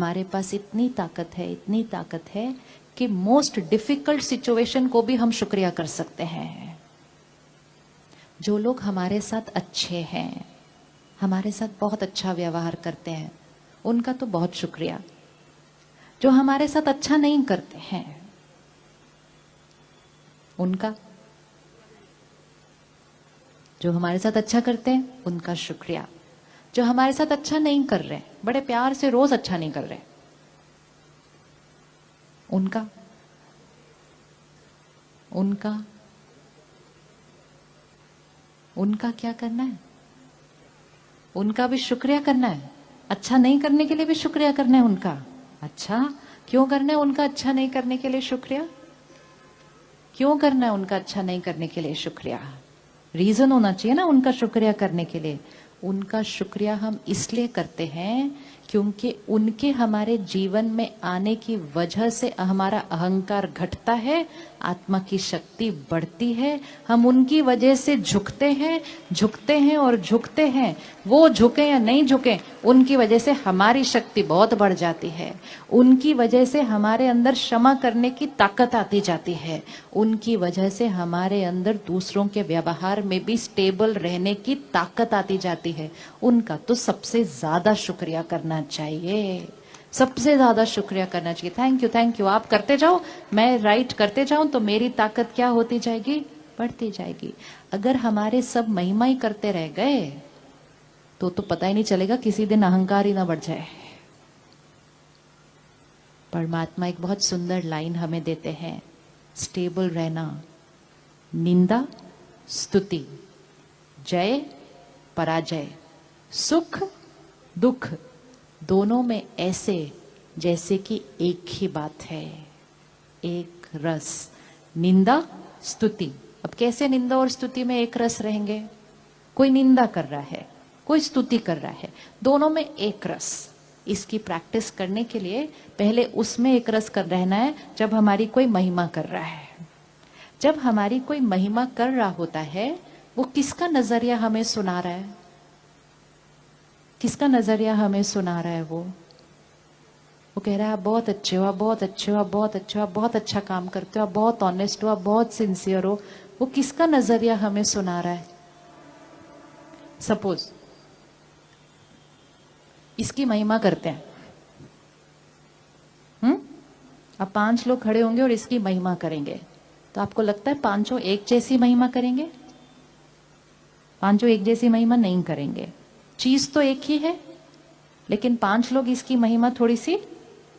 हमारे पास इतनी ताकत है कि मोस्ट डिफिकल्ट सिचुएशन को भी हम शुक्रिया कर सकते हैं। जो लोग हमारे साथ अच्छे हैं, हमारे साथ बहुत अच्छा व्यवहार करते हैं, उनका तो बहुत शुक्रिया। जो हमारे साथ अच्छा नहीं करते हैं उनका, जो हमारे साथ अच्छा करते हैं उनका शुक्रिया। जो हमारे साथ अच्छा नहीं कर रहे, बड़े प्यार से रोज अच्छा नहीं कर रहे, उनका उनका उनका क्या करना है? उनका भी शुक्रिया करना है। अच्छा नहीं करने के लिए भी शुक्रिया करना है उनका। अच्छा क्यों करना है उनका अच्छा नहीं करने के लिए शुक्रिया? क्यों करना है उनका अच्छा नहीं करने के लिए शुक्रिया? रीजन होना चाहिए ना उनका शुक्रिया करने के लिए। उनका शुक्रिया हम इसलिए करते हैं क्योंकि उनके हमारे जीवन में आने की वजह से हमारा अहंकार घटता है, आत्मा की शक्ति बढ़ती है। हम उनकी वजह से झुकते हैं और झुकते हैं। वो झुके या नहीं झुके, उनकी वजह से हमारी शक्ति बहुत बढ़ जाती है। उनकी वजह से हमारे अंदर क्षमा करने की ताकत आती जाती है। उनकी वजह से हमारे अंदर दूसरों के व्यवहार में भी स्टेबल रहने की ताकत आती जाती है। उनका तो सबसे ज्यादा शुक्रिया करना चाहिए, सबसे ज्यादा शुक्रिया करना चाहिए। थैंक यू आप करते जाओ, मैं राइट करते जाऊं तो मेरी ताकत क्या होती जाएगी? बढ़ती जाएगी। अगर हमारे सब महिमा ही करते रह गए तो पता ही नहीं चलेगा, किसी दिन अहंकार ही ना बढ़ जाए। परमात्मा एक बहुत सुंदर लाइन हमें देते हैं, स्टेबल रहना, निंदा स्तुति, जय पराजय, सुख दुख, दोनों में ऐसे जैसे कि एक ही बात है, एक रस। निंदा स्तुति, अब कैसे निंदा और स्तुति में एक रस रहेंगे? कोई निंदा कर रहा है, कोई स्तुति कर रहा है, दोनों में एक रस। इसकी प्रैक्टिस करने के लिए पहले उसमें एक रस कर रहना है जब हमारी कोई महिमा कर रहा है। जब हमारी कोई महिमा कर रहा होता है, वो किसका नजरिया हमें सुना रहा है? किसका नजरिया हमें सुना रहा है? वो कह रहा है आप बहुत अच्छे हो, आप बहुत अच्छे हो, आप बहुत अच्छे हो, आप बहुत अच्छा काम करते हो, आप बहुत ऑनेस्ट हो, आप बहुत सिंसियर हो। वो किसका नजरिया हमें सुना रहा है? सपोज इसकी महिमा करते हैं, अब 5 लोग खड़े होंगे और इसकी महिमा करेंगे, तो आपको लगता है पांचों एक जैसी महिमा करेंगे? पांचों एक जैसी महिमा नहीं करेंगे। चीज तो एक ही है, लेकिन 5 लोग इसकी महिमा थोड़ी सी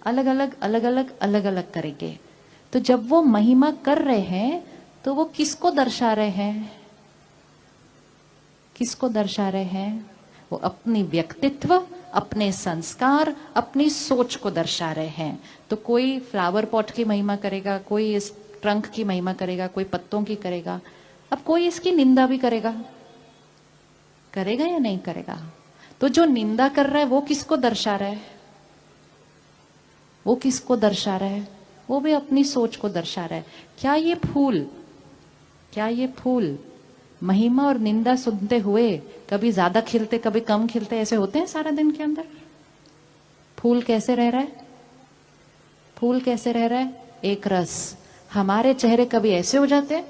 अलग अलग करेंगे। तो जब वो महिमा कर रहे हैं तो वो किसको दर्शा रहे हैं? किसको दर्शा रहे हैं? वो अपनी व्यक्तित्व, अपने संस्कार, अपनी सोच को दर्शा रहे हैं। तो कोई फ्लावर पॉट की महिमा करेगा, कोई इस ट्रंक की महिमा करेगा, कोई पत्तों की करेगा, अब कोई इसकी निंदा भी करेगा या नहीं करेगा? तो जो निंदा कर रहा है वो किसको दर्शा रहा है? वो किसको दर्शा रहा है? वो भी अपनी सोच को दर्शा रहा है। क्या ये फूल महिमा और निंदा सुनते हुए कभी ज्यादा खिलते कभी कम खिलते ऐसे होते हैं सारा दिन के अंदर? फूल कैसे रह रहा है? फूल कैसे रह रहा है? एक रस। हमारे चेहरे कभी ऐसे हो जाते हैं,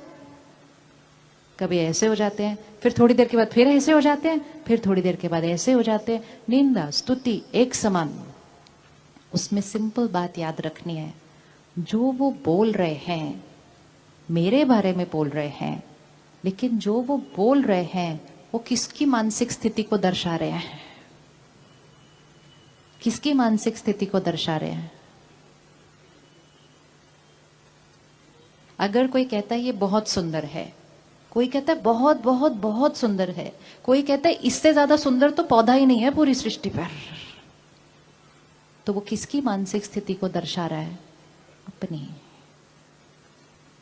कभी ऐसे हो जाते हैं, फिर थोड़ी देर के बाद फिर ऐसे हो जाते हैं, फिर थोड़ी देर के बाद ऐसे हो जाते हैं। निंदा स्तुति एक समान। उसमें सिंपल बात याद रखनी है, जो वो बोल रहे हैं मेरे बारे में बोल रहे हैं, लेकिन जो वो बोल रहे हैं वो किसकी मानसिक स्थिति को दर्शा रहे हैं? किसकी मानसिक स्थिति को दर्शा रहे हैं? अगर कोई कहता है ये बहुत सुंदर है, कोई कहता है बहुत बहुत बहुत सुंदर है, कोई कहता है इससे ज्यादा सुंदर तो पौधा ही नहीं है पूरी सृष्टि पर, तो वो किसकी मानसिक स्थिति को दर्शा रहा है? अपनी।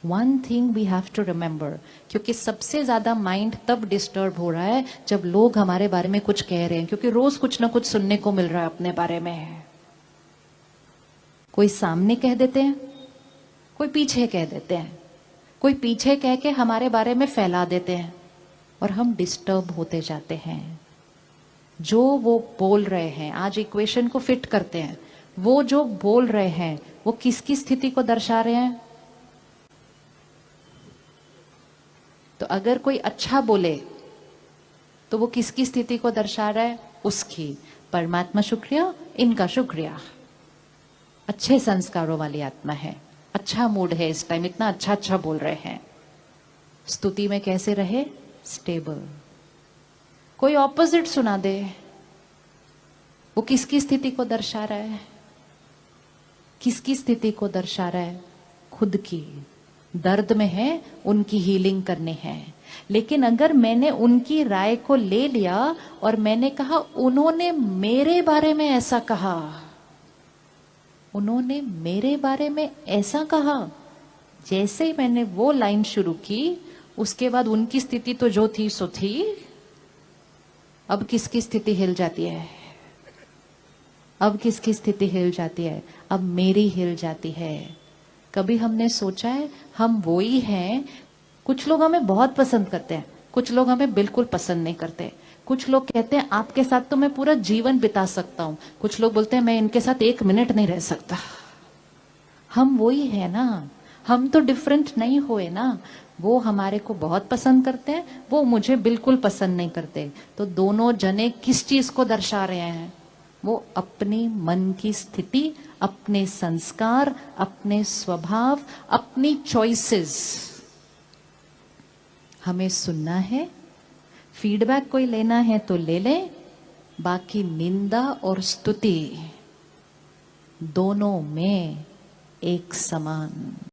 One thing we have to remember, क्योंकि सबसे ज्यादा माइंड तब डिस्टर्ब हो रहा है जब लोग हमारे बारे में कुछ कह रहे हैं, क्योंकि रोज कुछ ना कुछ सुनने को मिल रहा है अपने बारे में। कोई सामने कह देते हैं, कोई पीछे कह देते हैं, कोई पीछे कह के हमारे बारे में फैला देते हैं और हम डिस्टर्ब होते जाते हैं। जो वो बोल रहे हैं, आज इक्वेशन को फिट करते हैं, वो जो बोल रहे हैं वो किसकी स्थिति को दर्शा रहे हैं? तो अगर कोई अच्छा बोले तो वो किसकी स्थिति को दर्शा रहा है? उसकी। परमात्मा शुक्रिया, इनका शुक्रिया। अच्छे संस्कारों वाली आत्मा है, अच्छा मूड है इस टाइम, इतना अच्छा अच्छा बोल रहे हैं। स्तुति में कैसे रहे? स्टेबल। कोई ऑपोजिट सुना दे, वो किसकी स्थिति को दर्शा रहा है? किसकी स्थिति को दर्शा रहा है? खुद की। दर्द में है, उनकी हीलिंग करनी है। लेकिन अगर मैंने उनकी राय को ले लिया और मैंने कहा उन्होंने मेरे बारे में ऐसा कहा, उन्होंने मेरे बारे में ऐसा कहा, जैसे ही मैंने वो लाइन शुरू की उसके बाद उनकी स्थिति तो जो थी सो थी। अब किसकी स्थिति हिल जाती है? अब किसकी स्थिति हिल जाती है? अब मेरी हिल जाती है। कभी हमने सोचा है हम वो ही हैं? कुछ लोग हमें बहुत पसंद करते हैं, कुछ लोग हमें बिल्कुल पसंद नहीं करते। कुछ लोग कहते हैं आपके साथ तो मैं पूरा जीवन बिता सकता हूं, कुछ लोग बोलते हैं मैं इनके साथ 1 मिनट नहीं रह सकता। हम वो ही है ना, हम तो डिफरेंट नहीं हुए ना। वो हमारे को बहुत पसंद करते हैं, वो मुझे बिल्कुल पसंद नहीं करते। तो दोनों जने किस चीज को दर्शा रहे हैं? वो अपनी मन की स्थिति, अपने संस्कार, अपने स्वभाव, अपनी चॉइसेस। हमें सुनना है, फीडबैक कोई लेना है तो ले लें, बाकी निंदा और स्तुति दोनों में एक समान।